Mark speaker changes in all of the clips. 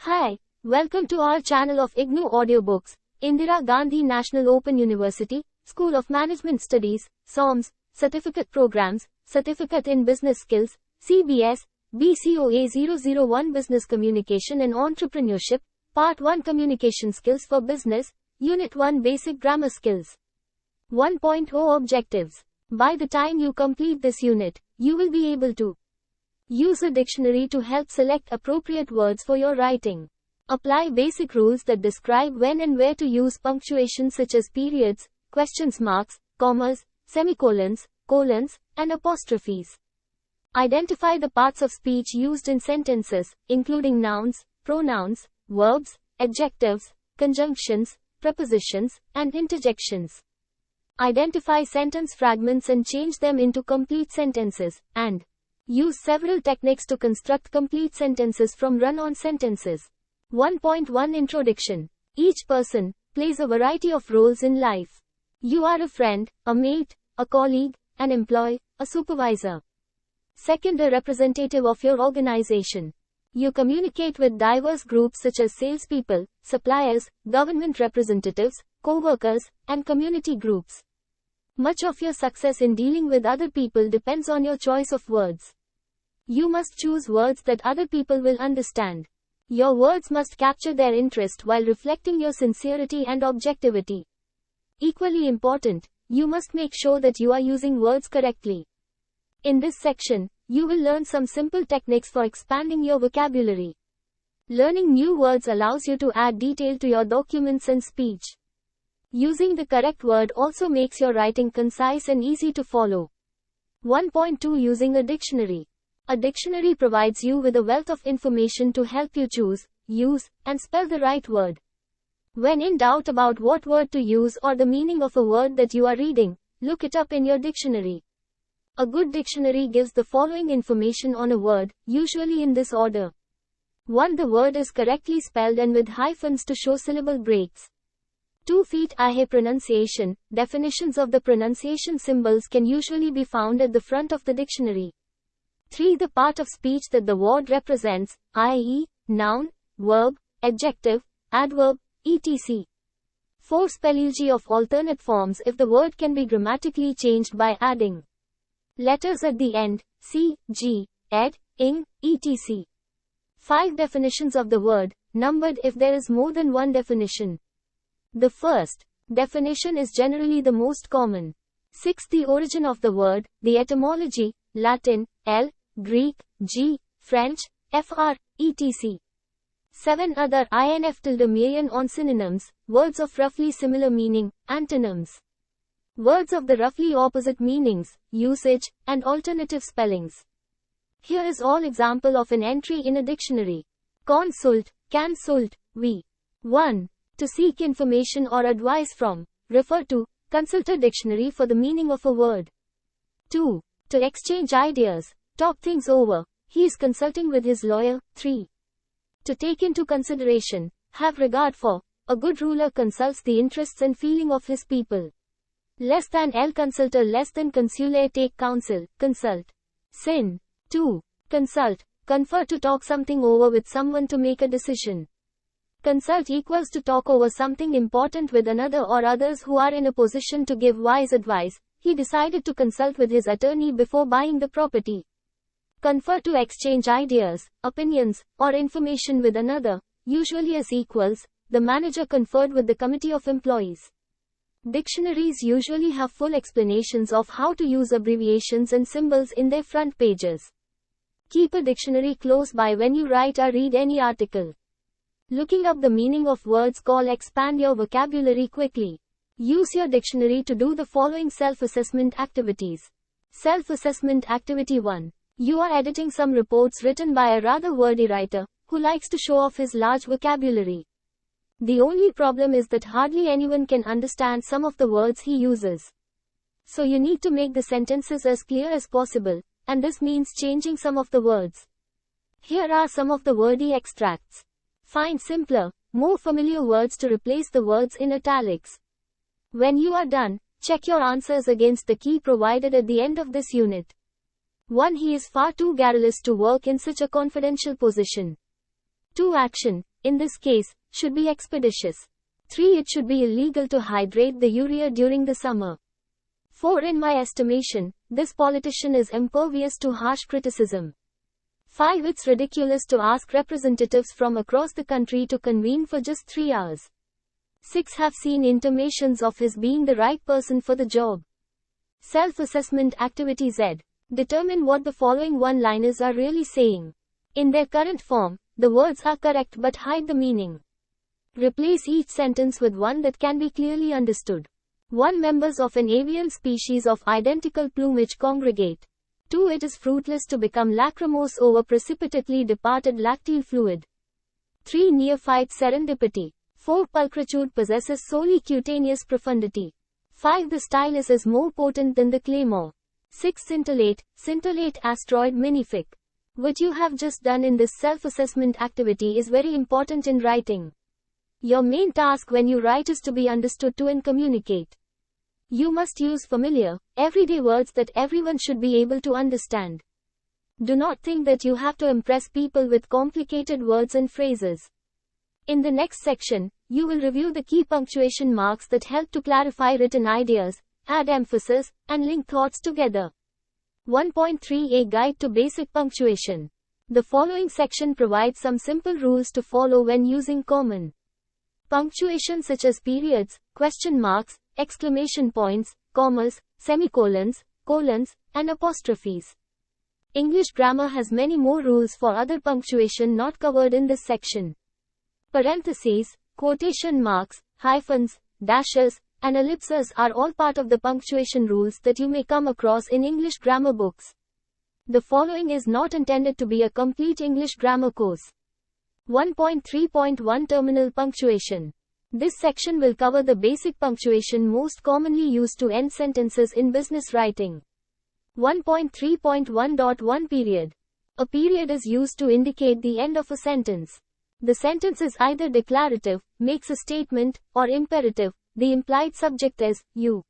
Speaker 1: Hi, welcome to our channel of IGNOU Audiobooks, Indira Gandhi National Open University, School of Management Studies, SOMS, Certificate Programs, Certificate in Business Skills, CBS, BCOA-001 Business Communication and Entrepreneurship, Part 1 Communication Skills for Business, Unit-1 Basic Grammar Skills. 1.0 Objectives. By the time you complete this unit, you will be able to use a dictionary to help select appropriate words for your writing. Apply basic rules that describe when and where to use punctuation such as periods, question marks, commas, semicolons, colons, and apostrophes. Identify the parts of speech used in sentences, including nouns, pronouns, verbs, adjectives, conjunctions, prepositions, and interjections. Identify sentence fragments and change them into complete sentences, and use several techniques to construct complete sentences from run-on sentences. 1.1 Introduction. Each person plays a variety of roles in life. You are a friend, a mate, a colleague, an employee, a supervisor. Second, a representative of your organization. You communicate with diverse groups such as salespeople, suppliers, government representatives, co-workers, and community groups. Much of your success in dealing with other people depends on your choice of words. You must choose words that other people will understand. Your words must capture their interest while reflecting your sincerity and objectivity. Equally important, you must make sure that you are using words correctly. In this section, you will learn some simple techniques for expanding your vocabulary. Learning new words allows you to add detail to your documents and speech. Using the correct word also makes your writing concise and easy to follow. 1.2 Using a dictionary. A dictionary provides you with a wealth of information to help you choose, use, and spell the right word. When in doubt about what word to use or the meaning of a word that you are reading, look it up in your dictionary. A good dictionary gives the following information on a word, usually in this order. 1. The word is correctly spelled and with hyphens to show syllable breaks. 2. Feet-ahe pronunciation. Definitions of the pronunciation symbols can usually be found at the front of the dictionary. 3. The part of speech that the word represents, i.e., noun, verb, adjective, adverb, etc. 4. Spelling of alternate forms if the word can be grammatically changed by adding letters at the end, c, g, ed, ing, etc. 5. Definitions of the word, numbered if there is more than one definition. The first definition is generally the most common. 6. The origin of the word, the etymology, Latin, L, Greek, G, French, FR, etc. 7. Other INF tilde million on synonyms, words of roughly similar meaning, antonyms. Words of the roughly opposite meanings, usage, and alternative spellings. Here is all example of an entry in a dictionary. Consult, cancelled, we. 1. To seek information or advice from, refer to, consult a dictionary for the meaning of a word. 2. To exchange ideas, talk things over, he is consulting with his lawyer. 3. To take into consideration, have regard for, a good ruler consults the interests and feeling of his people. Less than el consulter less than consule take counsel, consult. Sin. 2. Consult, confer to talk something over with someone to make a decision. Consult equals to talk over something important with another or others who are in a position to give wise advice. He decided to consult with his attorney before buying the property. Confer to exchange ideas, opinions, or information with another, usually as equals. The manager conferred with the committee of employees. Dictionaries usually have full explanations of how to use abbreviations and symbols in their front pages. Keep a dictionary close by when you write or read any article. Looking up the meaning of words call expand your vocabulary quickly. Use your dictionary to do the following self-assessment activities. Self-assessment activity 1. You are editing some reports written by a rather wordy writer, who likes to show off his large vocabulary. The only problem is that hardly anyone can understand some of the words he uses. So you need to make the sentences as clear as possible, and this means changing some of the words. Here are some of the wordy extracts. Find simpler, more familiar words to replace the words in italics. When you are done, check your answers against the key provided at the end of this unit. 1. He is far too garrulous to work in such a confidential position. 2. Action. in this case, should be expeditious. 3. It should be illegal to hydrate the urea during the summer. 4. In my estimation, this politician is impervious to harsh criticism. 5. It's ridiculous to ask representatives from across the country to convene for just 3 hours. 6. Have seen intimations of his being the right person for the job. Self-assessment activity Z. Determine what the following one-liners are really saying. In their current form, the words are correct but hide the meaning. Replace each sentence with one that can be clearly understood. 1. Members of an avian species of identical plumage congregate. 2. It is fruitless to become lachrymose over precipitately departed lacteal fluid. 3. Neophyte serendipity. 4. Pulchritude possesses solely cutaneous profundity. 5. The stylus is more potent than the claymore. 6. Scintillate asteroid minific. What you have just done in this self-assessment activity is very important in writing. Your main task when you write is to be understood to and communicate. You must use familiar, everyday words that everyone should be able to understand. Do not think that you have to impress people with complicated words and phrases. In the next section, you will review the key punctuation marks that help to clarify written ideas, add emphasis, and link thoughts together. 1.3 A Guide to Basic Punctuation. The following section provides some simple rules to follow when using common punctuation such as periods, question marks, exclamation points, commas, semicolons, colons, and apostrophes. English grammar has many more rules for other punctuation not covered in this section. Parentheses, quotation marks, hyphens, dashes, and ellipses are all part of the punctuation rules that you may come across in English grammar books. The following is not intended to be a complete English grammar course. 1.3.1 Terminal Punctuation. This section will cover the basic punctuation most commonly used to end sentences in business writing. 1.3.1.1 Period. A period is used to indicate the end of a sentence. The sentence is either declarative, makes a statement, or imperative. The implied subject is you.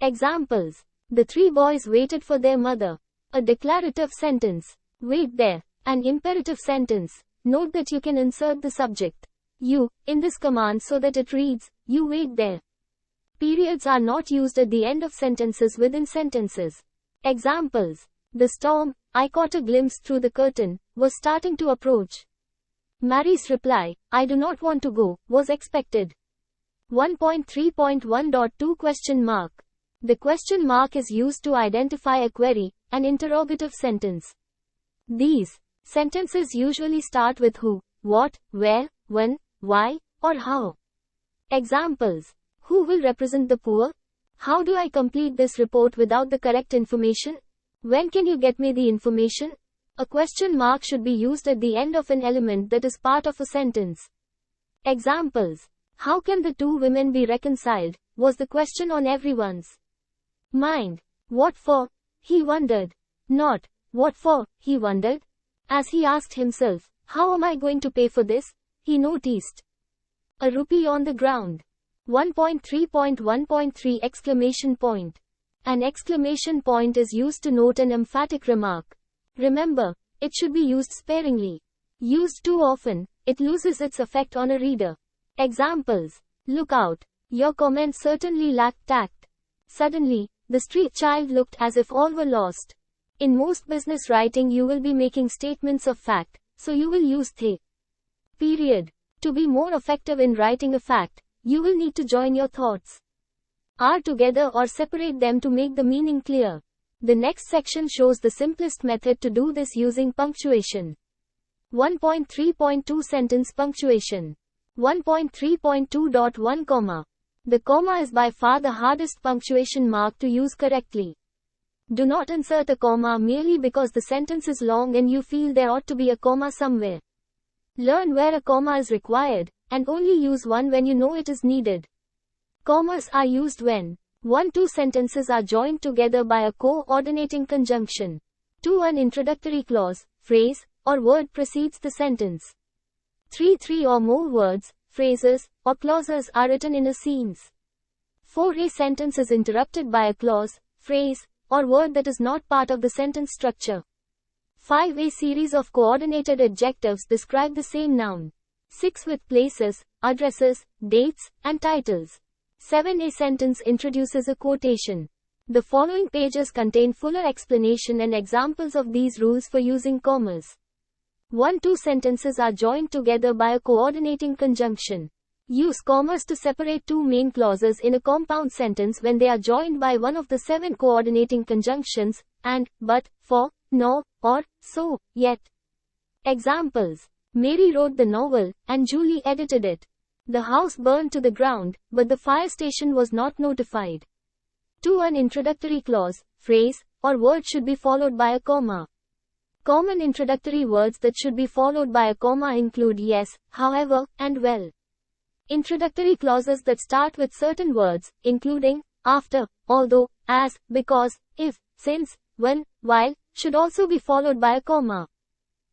Speaker 1: Examples. The 3 boys waited for their mother. A declarative sentence. Wait there. An imperative sentence. Note that you can insert the subject you in this command so that it reads, you wait there. Periods are not used at the end of sentences within sentences. Examples. The storm, I caught a glimpse through the curtain, was starting to approach. Mary's reply, I do not want to go, was expected. 1.3.1.2 Question mark. The question mark is used to identify a query, an interrogative sentence. These sentences usually start with who, what, where, when, why, or how. Examples. Who will represent the poor? How do I complete this report without the correct information? When can you get me the information? A question mark should be used at the end of an element that is part of a sentence. Examples. How can the 2 women be reconciled? Was the question on everyone's mind. What for? He wondered. Not, what for? He wondered. As he asked himself, how am I going to pay for this? He noticed a rupee on the ground. 1.3.1.3 Exclamation point. An exclamation point is used to note an emphatic remark. Remember, it should be used sparingly. Used too often, it loses its effect on a reader. Examples. Look out. Your comment certainly lacked tact. Suddenly, the street child looked as if all were lost. In most business writing you will be making statements of fact, so you will use the period. To be more effective in writing a fact, you will need to join your thoughts are together or separate them to make the meaning clear. The next section shows the simplest method to do this using punctuation. 1.3.2 Sentence punctuation. 1.3.2.1 Comma. The comma is by far the hardest punctuation mark to use correctly. Do not insert a comma merely because the sentence is long and you feel there ought to be a comma somewhere. Learn where a comma is required, and only use one when you know it is needed. Commas are used when 1. 2 sentences are joined together by a coordinating conjunction. 2. An introductory clause, phrase, or word precedes the sentence. 3. 3 or more words, phrases, or clauses are written in a sentence. 4. A sentence is interrupted by a clause, phrase, or word that is not part of the sentence structure. 5. A series of coordinated adjectives describe the same noun. 6 with places, addresses, dates, and titles. 7. A sentence introduces a quotation. The following pages contain fuller explanation and examples of these rules for using commas. 1. Two sentences are joined together by a coordinating conjunction. Use commas to separate two main clauses in a compound sentence when they are joined by one of the 7 coordinating conjunctions, and, but, for, nor, or, so, yet. Examples. Mary wrote the novel, and Julie edited it. The house burned to the ground, but the fire station was not notified. 2. An introductory clause, phrase, or word should be followed by a comma. Common introductory words that should be followed by a comma include yes, however, and well. Introductory clauses that start with certain words, including after, although, as, because, if, since, when, while, should also be followed by a comma.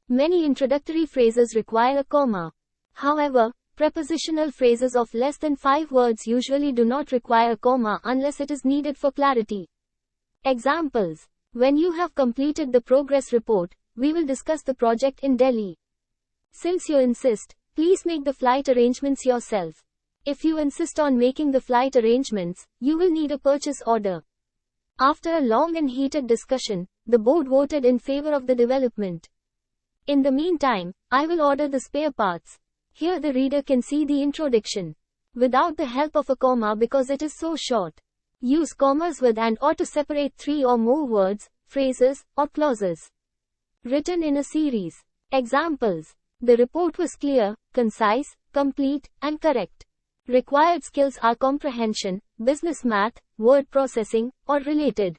Speaker 1: Many introductory phrases require a comma. However, prepositional phrases of less than 5 words usually do not require a comma unless it is needed for clarity. Examples. When you have completed the progress report, we will discuss the project in Delhi. Since you insist, please make the flight arrangements yourself. If you insist on making the flight arrangements, you will need a purchase order. After a long and heated discussion, the board voted in favor of the development. In the meantime, I will order the spare parts. Here the reader can see the introduction. Without the help of a comma because it is so short. Use commas with and or to separate 3 or more words, phrases, or clauses. Written in a series. Examples. The report was clear, concise, complete, and correct. Required skills are comprehension, business math, word processing, or related.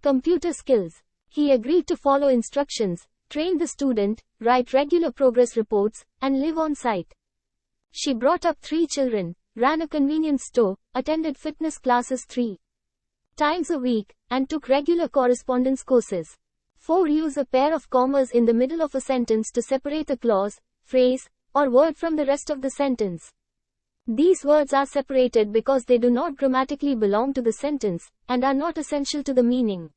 Speaker 1: Computer skills. He agreed to follow instructions, train the student, write regular progress reports, and live on site. She brought up 3 children, ran a convenience store, attended fitness classes 3 times a week, and took regular correspondence courses. 4. Use a pair of commas in the middle of a sentence to separate a clause, phrase, or word from the rest of the sentence. These words are separated because they do not grammatically belong to the sentence, and are not essential to the meaning.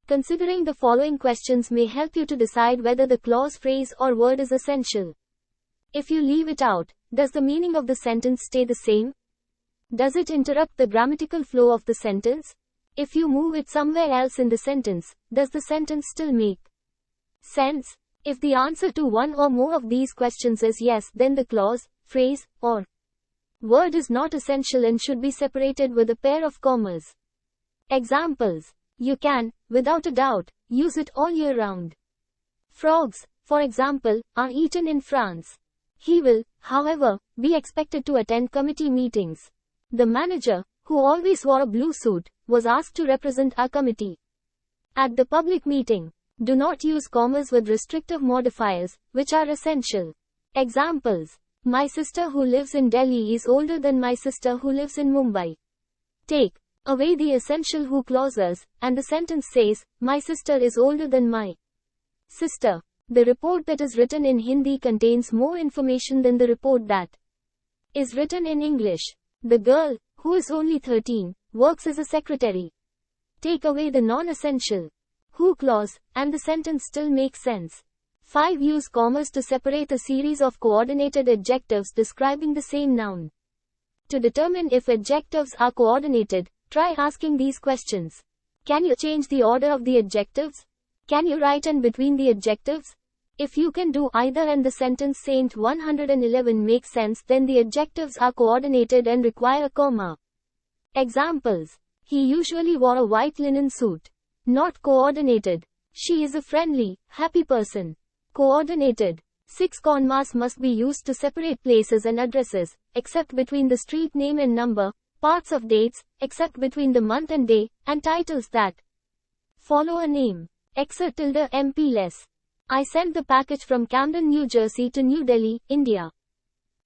Speaker 1: Considering the following questions may help you to decide whether the clause, phrase, or word is essential. If you leave it out, does the meaning of the sentence stay the same? Does it interrupt the grammatical flow of the sentence? If you move it somewhere else in the sentence, does the sentence still make sense? If the answer to one or more of these questions is yes, then the clause, phrase, or word is not essential and should be separated with a pair of commas. Examples. You can, without a doubt, use it all year round. Frogs, for example, are eaten in France. He will, however, be expected to attend committee meetings. The manager, who always wore a blue suit, was asked to represent our committee at the public meeting. Do not use commas with restrictive modifiers, which are essential. Examples. My sister who lives in Delhi is older than my sister who lives in Mumbai. Take away the essential who clauses, and the sentence says, my sister is older than my sister. The report that is written in Hindi contains more information than the report that is written in English. The girl, who is only 13, works as a secretary. Take away the non-essential who clause, and the sentence still makes sense. 5. Use commas to separate a series of coordinated adjectives describing the same noun. To determine if adjectives are coordinated, try asking these questions. Can you change the order of the adjectives? Can you write and between the adjectives? If you can do either and the sentence Saint 111 makes sense, then the adjectives are coordinated and require a comma. Examples. He usually wore a white linen suit. Not coordinated. She is a friendly, happy person. Coordinated. 6 commas must be used to separate places and addresses, except between the street name and number, parts of dates, except between the month and day, and titles that follow a name. Exa tilde MP less. I sent the package from Camden, New Jersey to New Delhi, India.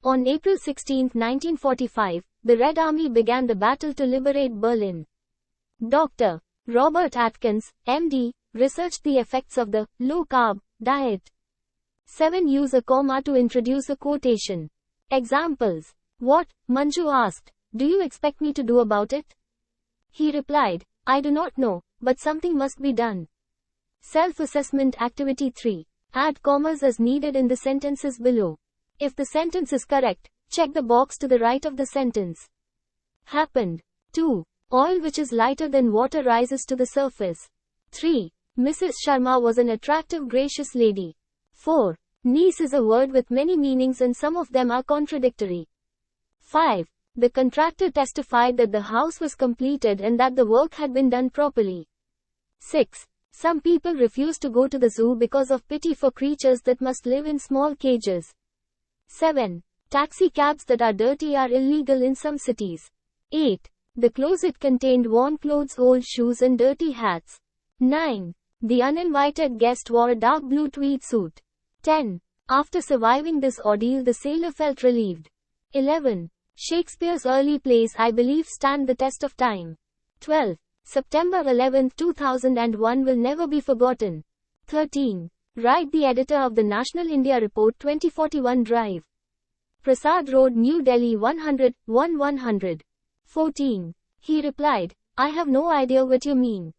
Speaker 1: On April 16, 1945, the Red Army began the battle to liberate Berlin. Dr. Robert Atkins, MD, researched the effects of the low-carb diet. 7. Use a comma to introduce a quotation. Examples. What? Manju asked. Do you expect me to do about it? He replied, I do not know, but something must be done. Self-assessment activity 3. Add commas as needed in the sentences below. If the sentence is correct, check the box to the right of the sentence. Happened. 2. Oil which is lighter than water rises to the surface. 3. Mrs. Sharma was an attractive, gracious lady. 4. Niece is a word with many meanings and some of them are contradictory. 5. The contractor testified that the house was completed and that the work had been done properly. 6. Some people refuse to go to the zoo because of pity for creatures that must live in small cages. 7. Taxi cabs that are dirty are illegal in some cities. 8. The closet contained worn clothes, old shoes and dirty hats. 9. The uninvited guest wore a dark blue tweed suit. 10. After surviving this ordeal, the sailor felt relieved. 11. Shakespeare's early plays, I believe, stand the test of time. 12. September 11, 2001 will never be forgotten. 13. Write the editor of the National India Report 2041 Drive. Prasad Road, New Delhi 100. 14. He replied, I have no idea what you mean.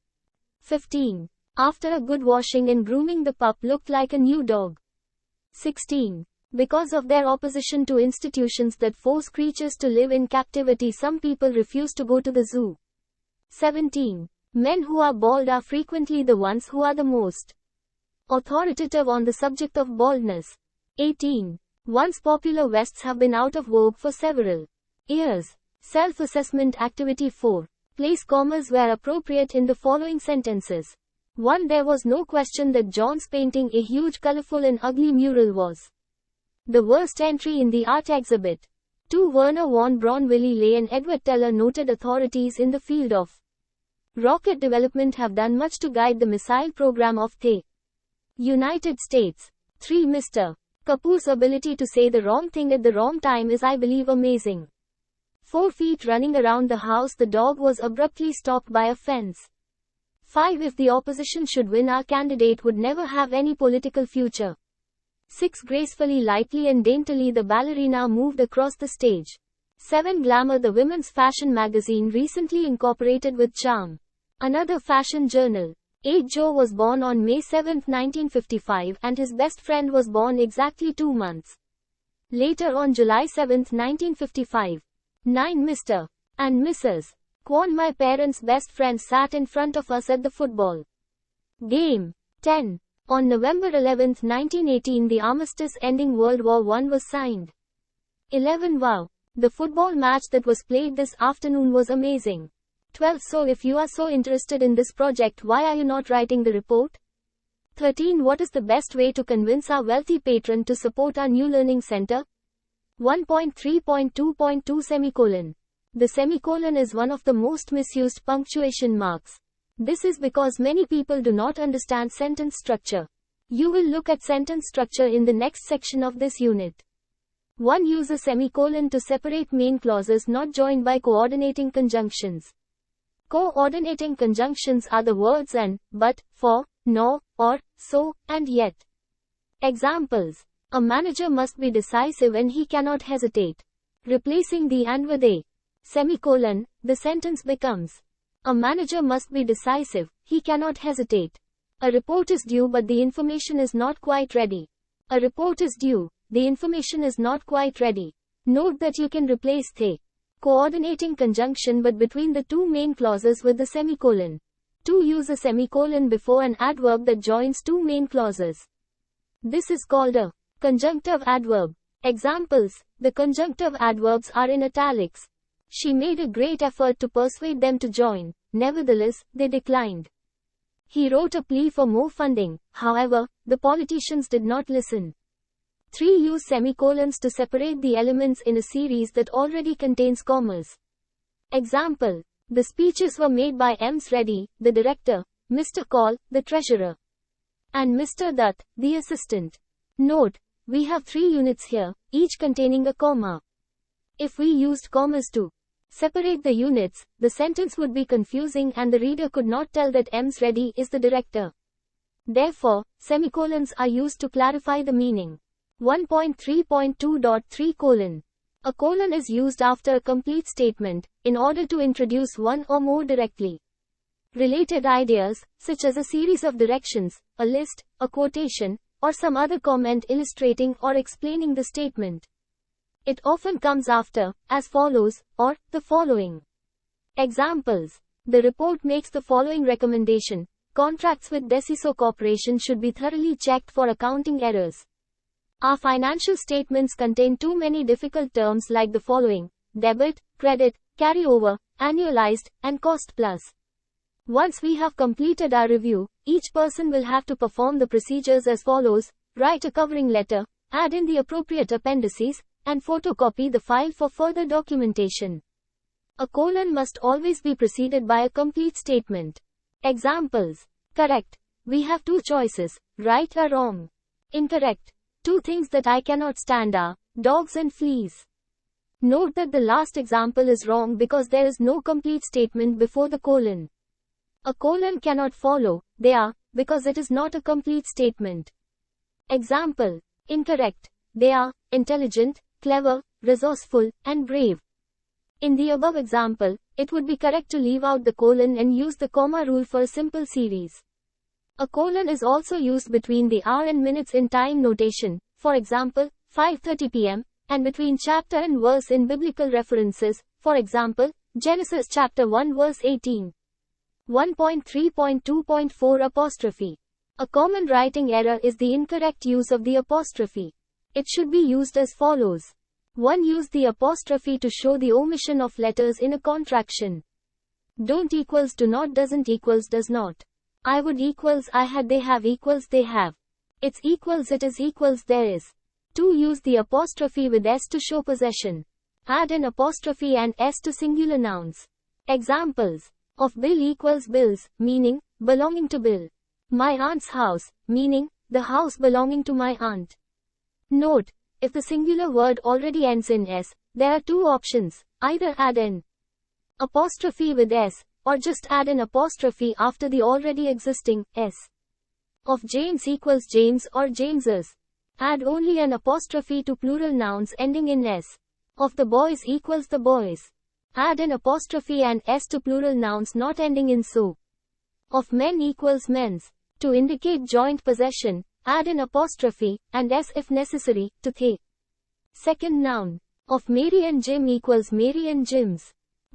Speaker 1: 15. After a good washing and grooming, the pup looked like a new dog. 16. Because of their opposition to institutions that force creatures to live in captivity, some people refuse to go to the zoo. 17. Men who are bald are frequently the ones who are the most authoritative on the subject of baldness. 18. Once popular vests have been out of vogue for several years. Self-assessment activity 4. Place commas where appropriate in the following sentences. 1. There was no question that John's painting a huge, colorful and ugly mural was the worst entry in the art exhibit. 2. Werner von Braun, Willy Ley and Edward Teller, noted authorities in the field of rocket development, have done much to guide the missile program of the United States. 3. Mr. Kapoor's ability to say the wrong thing at the wrong time is, I believe, amazing. 4 feet running around the house, the dog was abruptly stopped by a fence. 5. If the opposition should win, our candidate would never have any political future. 6. Gracefully, lightly and daintily the ballerina moved across the stage. 7. Glamour, the women's fashion magazine recently incorporated with Charm, another fashion journal. 8. Joe was born on May 7, 1955, and his best friend was born exactly 2 months later on July 7, 1955. 9. Mr. and Mrs. Kwan, my parents' best friends, sat in front of us at the football game. 10. On November 11, 1918, the armistice ending World War I was signed. 11. Wow! The football match that was played this afternoon was amazing. 12. So if you are so interested in this project, why are you not writing the report? 13. What is the best way to convince our wealthy patron to support our new learning center? 1.3.2.2 The semicolon is one of the most misused punctuation marks. This is because many people do not understand sentence structure. You will look at sentence structure in the next section of this unit. 1. Use a semicolon to separate main clauses not joined by coordinating conjunctions. Coordinating conjunctions are the words and, but, for, nor, or, so, and yet. Examples. A manager must be decisive and he cannot hesitate. Replacing the and with a semicolon, the sentence becomes, a manager must be decisive, he cannot hesitate. A report is due but the information is not quite ready. A report is due, the information is not quite ready. Note that you can replace the coordinating conjunction but between the two main clauses with the semicolon. 2. Use a semicolon before an adverb that joins two main clauses. This is called a conjunctive adverb. Examples. The conjunctive adverbs are in italics. She made a great effort to persuade them to join. Nevertheless, they declined. He wrote a plea for more funding. However, the politicians did not listen. 3. Use semicolons to separate the elements in a series that already contains commas. Example. The speeches were made by Ms. Reddy, the director, Mr. Kaul, the treasurer, and Mr. Dutt, the assistant. Note, we have 3 units here, each containing a comma. If we used commas to separate the units, the sentence would be confusing and the reader could not tell that Ms. Reddy is the director. Therefore, semicolons are used to clarify the meaning. 1.3.2.3 A colon is used after a complete statement, in order to introduce one or more directly related ideas, such as a series of directions, a list, a quotation, or some other comment illustrating or explaining the statement. It often comes after, as follows, or, the following. Examples. The report makes the following recommendation. Contracts with dsssb Corporation should be thoroughly checked for accounting errors. Our financial statements contain too many difficult terms like the following: debit, credit, carryover, annualized, and cost plus. Once we have completed our review, each person will have to perform the procedures as follows: write a covering letter, add in the appropriate appendices, and photocopy the file for further documentation. A colon must always be preceded by a complete statement. Examples. Correct. We have two choices, right or wrong. Incorrect. Two things that I cannot stand are dogs and fleas. Note that the last example is wrong because there is no complete statement before the colon. A colon cannot follow they are because it is not a complete statement. Example. Incorrect. They are intelligent, clever, resourceful, and brave. In the above example, it would be correct to leave out the colon and use the comma rule for a simple series. A colon is also used between the hour and minutes in time notation, for example, 5:30 p.m., and between chapter and verse in biblical references, for example, Genesis chapter 1 verse 18. 1.3.2.4 Apostrophe. A common writing error is the incorrect use of the apostrophe. It should be used as follows. 1. Use the apostrophe to show the omission of letters in a contraction. Don't equals do not, doesn't equals does not. I would equals I had, they have equals they have. It's equals it is equals there is. 2. Use the apostrophe with s to show possession. Add an apostrophe and s to singular nouns. Examples. Of Bill equals bills, meaning, belonging to Bill. My aunt's house, meaning, the house belonging to my aunt. Note. If the singular word already ends in s, there are two options, either add an apostrophe with s, or just add an apostrophe after the already existing s. Of James equals James or Jameses. Add only an apostrophe to plural nouns ending in s. Of the boys equals the boys. Add an apostrophe and s to plural nouns not ending in so. Of men equals men's. To indicate joint possession, add an apostrophe, and s if necessary, to they. Second noun. Of Mary and Jim equals Mary and Jim's.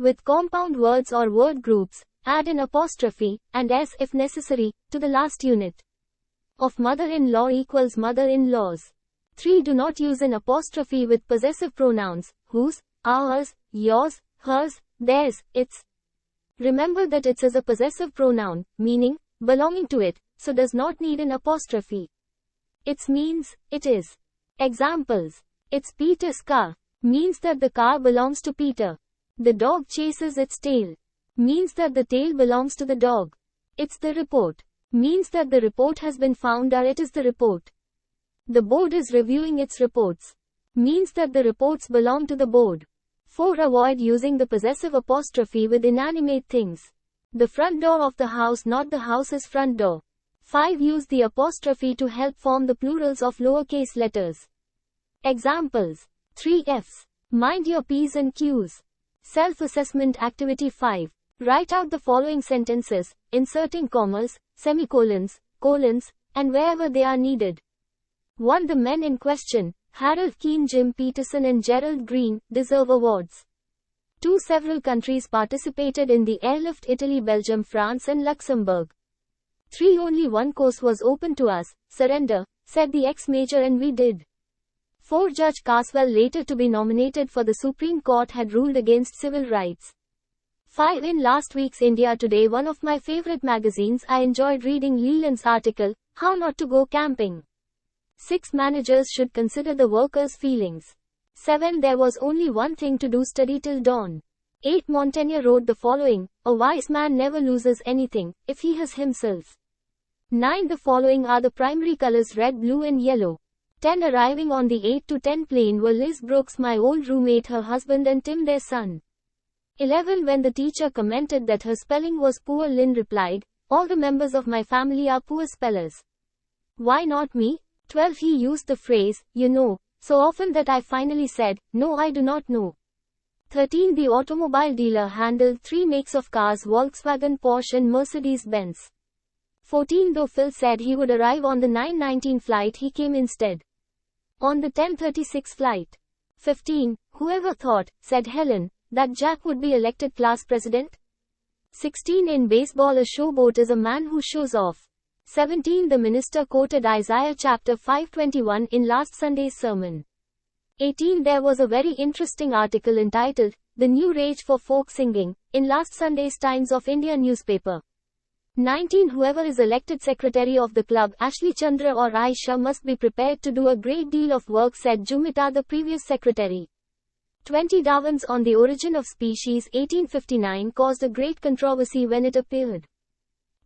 Speaker 1: With compound words or word groups, add an apostrophe, and s if necessary, to the last unit. Of mother-in-law equals mother-in-laws. 3. Do not use an apostrophe with possessive pronouns, whose, ours, yours, hers, theirs, its. Remember that its is a possessive pronoun, meaning, belonging to it, so does not need an apostrophe. Its means, it is. Examples. It's Peter's car, means that the car belongs to Peter. The dog chases its tail, means that the tail belongs to the dog. It's the report, means that the report has been found or it is the report. The board is reviewing its reports, means that the reports belong to the board. 4. Avoid using the possessive apostrophe with inanimate things. The front door of the house, not the house's front door. 5. Use the apostrophe to help form the plurals of lowercase letters. Examples. 3 F's. Mind your P's and Q's. Self-assessment activity 5. Write out the following sentences, inserting commas, semicolons, colons, and wherever they are needed. 1. The men in question, Harold Keane, Jim Peterson and Gerald Green, deserve awards. 2. Several countries participated in the airlift: Italy, Belgium, France and Luxembourg. 3. Only one course was open to us, surrender, said the ex-major, and we did. 4. Judge Caswell, later to be nominated for the Supreme Court, had ruled against civil rights. 5. In last week's India Today, one of my favorite magazines, I enjoyed reading Leland's article, How Not to Go Camping. 6. Managers should consider the workers' feelings. 7. There was only one thing to do: study till dawn. 8. Montaigne wrote the following: a wise man never loses anything, if he has himself. 9. The following are the primary colors: red, blue and yellow. 10. Arriving on the 8 to 10 plane were Liz Brooks, my old roommate, her husband and Tim, their son. 11. When the teacher commented that her spelling was poor, Lynn replied, all the members of my family are poor spellers. Why not me? 12. He used the phrase, you know, so often that I finally said, no, I do not know. 13. The automobile dealer handled 3 makes of cars: Volkswagen, Porsche and Mercedes-Benz. 14. Though Phil said he would arrive on the 9:19 flight, he came instead on the 10:36 flight. 15. Whoever thought, said Helen, that Jack would be elected class president? 16. In baseball, a showboat is a man who shows off. 17. The minister quoted Isaiah chapter 5:21 in last Sunday's sermon. 18. There was a very interesting article entitled, The New Rage for Folk Singing, in last Sunday's Times of India newspaper. 19. Whoever is elected secretary of the club, Ashley Chandra or Aisha, must be prepared to do a great deal of work, said Jumita, the previous secretary. 20. Darwin's On the Origin of Species 1859 caused a great controversy when it appeared.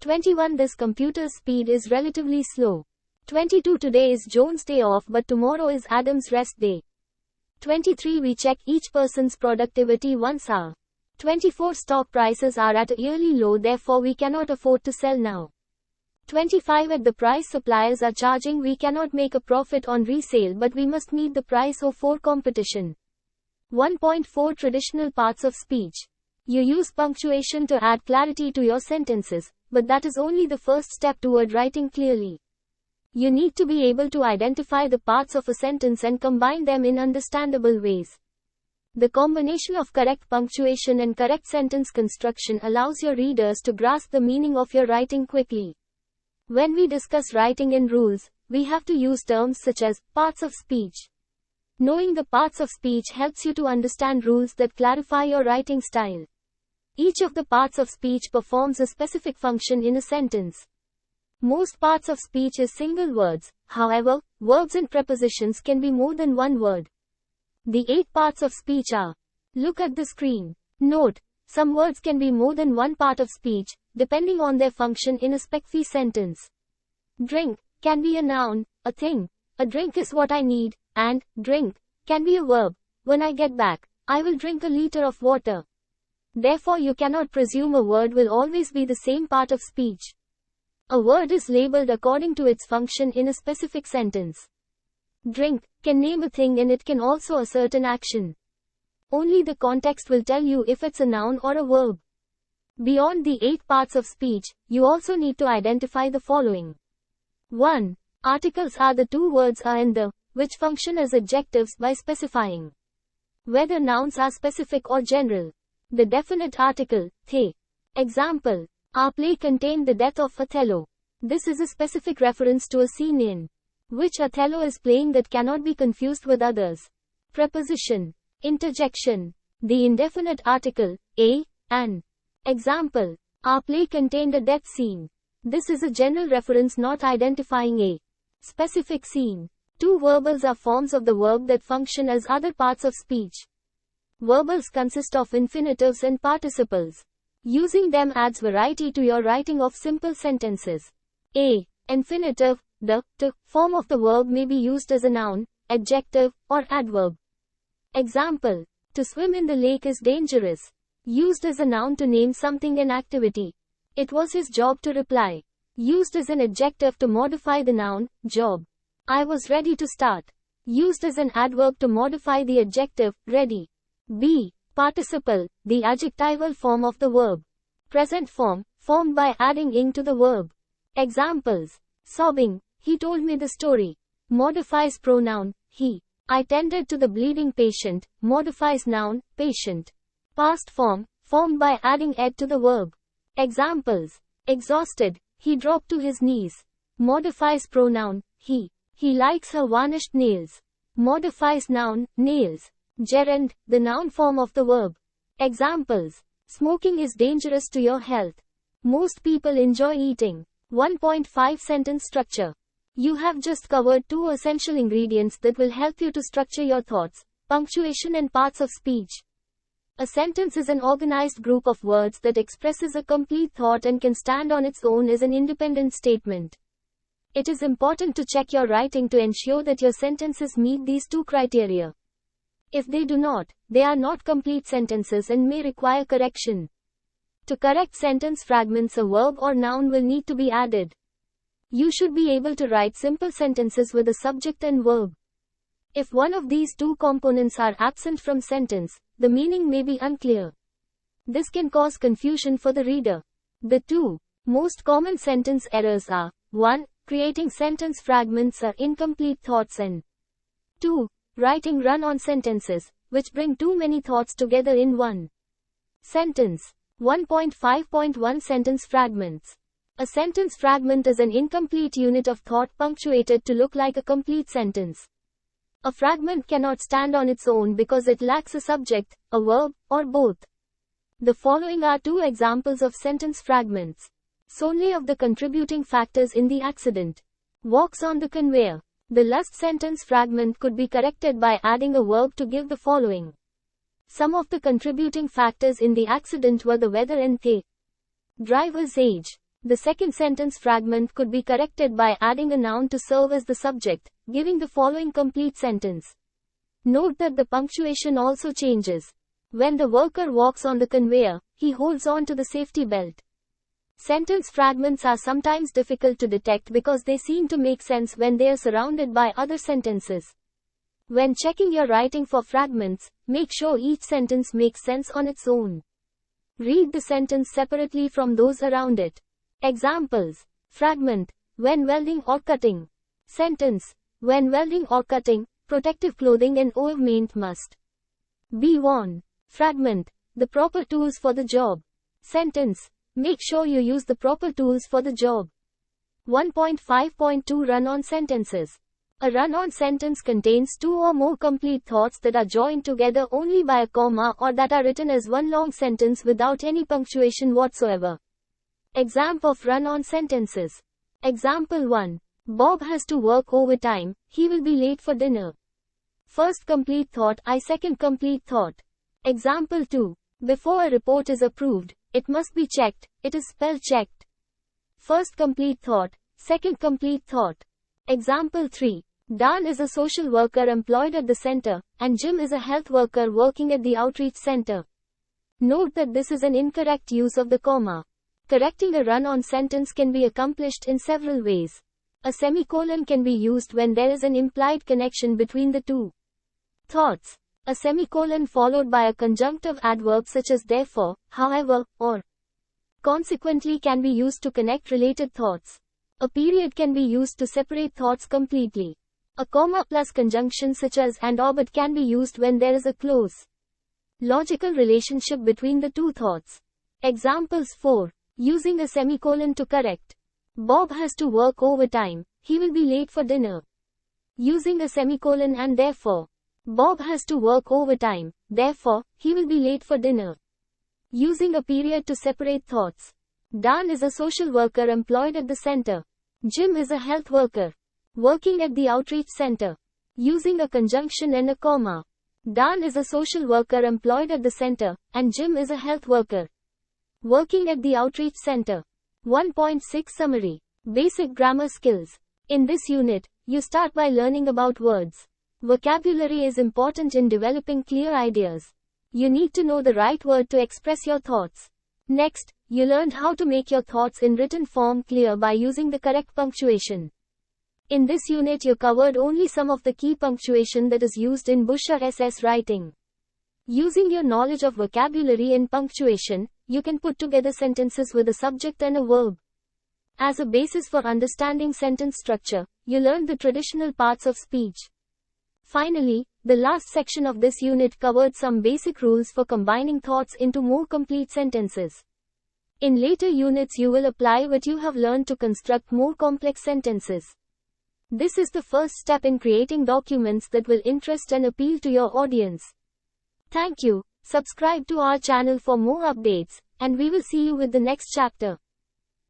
Speaker 1: 21. This computer's speed is relatively slow. 22. Today is Jones' day off, but tomorrow is Adam's rest day. 23. We check each person's productivity once hour. 24. Stock prices are at a yearly low, therefore we cannot afford to sell now. 25. At the price suppliers are charging, we cannot make a profit on resale, but we must meet the price for competition. 1.4 Traditional parts of speech. You use punctuation to add clarity to your sentences, but that is only the first step toward writing clearly. You need to be able to identify the parts of a sentence and combine them in understandable ways. The combination of correct punctuation and correct sentence construction allows your readers to grasp the meaning of your writing quickly. When we discuss writing and rules, we have to use terms such as parts of speech. Knowing the parts of speech helps you to understand rules that clarify your writing style. Each of the parts of speech performs a specific function in a sentence. Most parts of speech is single words. However, verbs and prepositions can be more than one word. The 8 parts of speech are. Look at the screen. Note, some words can be more than one part of speech, depending on their function in a specific sentence. Drink can be a noun, a thing. A drink is what I need, and drink can be a verb. When I get back, I will drink a liter of water. Therefore, you cannot presume a word will always be the same part of speech. A word is labeled according to its function in a specific sentence. Drink can name a thing and it can also assert an action. Only the context will tell you if it's a noun or a verb. Beyond the 8 parts of speech, you also need to identify the following. 1. Articles are the 2 words a and the, which function as adjectives by specifying whether nouns are specific or general. The definite article, the. Example, our play contained the death of Othello. This is a specific reference to a scene in which Othello is playing that cannot be confused with others. Preposition, interjection, the indefinite article, a, an. Example, our play contained a death scene. This is a general reference not identifying a specific scene. 2 verbals are forms of the verb that function as other parts of speech. Verbals consist of infinitives and participles. Using them adds variety to your writing of simple sentences. A. Infinitive, the, to, form of the verb may be used as a noun, adjective, or adverb. Example, to swim in the lake is dangerous. Used as a noun to name something, an activity. It was his job to reply. Used as an adjective to modify the noun, job. I was ready to start. Used as an adverb to modify the adjective, ready. B. Participle, the adjectival form of the verb. Present form, formed by adding ing to the verb. Examples, sobbing, he told me the story. Modifies pronoun, he. I tended to the bleeding patient, modifies noun, patient. Past form, formed by adding ed to the verb. Examples, exhausted, he dropped to his knees. Modifies pronoun, he. He likes her varnished nails. Modifies noun, nails. Gerund, the noun form of the verb. Examples, smoking is dangerous to your health. Most people enjoy eating. 1.5 Sentence structure. You have just covered 2 essential ingredients that will help you to structure your thoughts, punctuation and parts of speech. A sentence is an organized group of words that expresses a complete thought and can stand on its own as an independent statement. It is important to check your writing to ensure that your sentences meet these 2 criteria. If they do not, they are not complete sentences and may require correction. To correct sentence fragments, a verb or noun will need to be added. You should be able to write simple sentences with a subject and verb. If one of these 2 components are absent from sentence, the meaning may be unclear. This can cause confusion for the reader. The 2 Most common sentence errors are 1. Creating sentence fragments or incomplete thoughts, and 2. Writing run-on sentences, which bring too many thoughts together in one sentence. 1.5.1 Sentence fragments. A sentence fragment is an incomplete unit of thought punctuated to look like a complete sentence. A fragment cannot stand on its own because it lacks a subject, a verb, or both. The following are two examples of sentence fragments. Solely of the contributing factors in the accident. Walks on the conveyor. The last sentence fragment could be corrected by adding a verb to give the following. Some of the contributing factors in the accident were the weather and the driver's age. The second sentence fragment could be corrected by adding a noun to serve as the subject, giving the following complete sentence. Note that the punctuation also changes. When the worker walks on the conveyor, he holds on to the safety belt. Sentence fragments are sometimes difficult to detect because they seem to make sense when they are surrounded by other sentences. When checking your writing for fragments, make sure each sentence makes sense on its own. Read the sentence separately from those around it. Examples. Fragment. When welding or cutting. Sentence. When welding or cutting, protective clothing and equipment must be worn. Fragment. The proper tools for the job. Sentence. Make sure you use the proper tools for the job. 1.5.2 Run-on sentences. A run-on sentence contains two or more complete thoughts that are joined together only by a comma or that are written as one long sentence without any punctuation whatsoever. Example of run-on sentences. Example 1. Bob has to work overtime, he will be late for dinner. First complete thought, second complete thought. Example 2. Before a report is approved, it must be checked, it is spell checked. First complete thought, second complete thought. Example 3. Dan is a social worker employed at the center, and Jim is a health worker working at the outreach center. Note that this is an incorrect use of the comma. Correcting a run-on sentence can be accomplished in several ways. A semicolon can be used when there is an implied connection between the two thoughts. A semicolon followed by a conjunctive adverb such as therefore, however, or consequently can be used to connect related thoughts. A period can be used to separate thoughts completely. A comma plus conjunction such as and or but can be used when there is a close logical relationship between the two thoughts. Examples 4. Using a semicolon to correct. Bob has to work overtime, he will be late for dinner. Using a semicolon and therefore. Bob has to work overtime, therefore, he will be late for dinner. Using a period to separate thoughts. Dan is a social worker employed at the center. Jim is a health worker working at the outreach center. Using a conjunction and a comma. Dan is a social worker employed at the center, and Jim is a health worker working at the outreach center. 1.6 Summary. Basic grammar skills. In this unit, you start by learning about words. Vocabulary is important in developing clear ideas. You need to know the right word to express your thoughts. Next, you learned how to make your thoughts in written form clear by using the correct punctuation. In this unit you covered only some of the key punctuation that is used in Bush or SS writing. Using your knowledge of vocabulary and punctuation, you can put together sentences with a subject and a verb. As a basis for understanding sentence structure, you learned the traditional parts of speech. Finally, the last section of this unit covered some basic rules for combining thoughts into more complete sentences. In later units you will apply what you have learned to construct more complex sentences. This is the first step in creating documents that will interest and appeal to your audience. Thank you. Subscribe to our channel for more updates, and we will see you with the next chapter.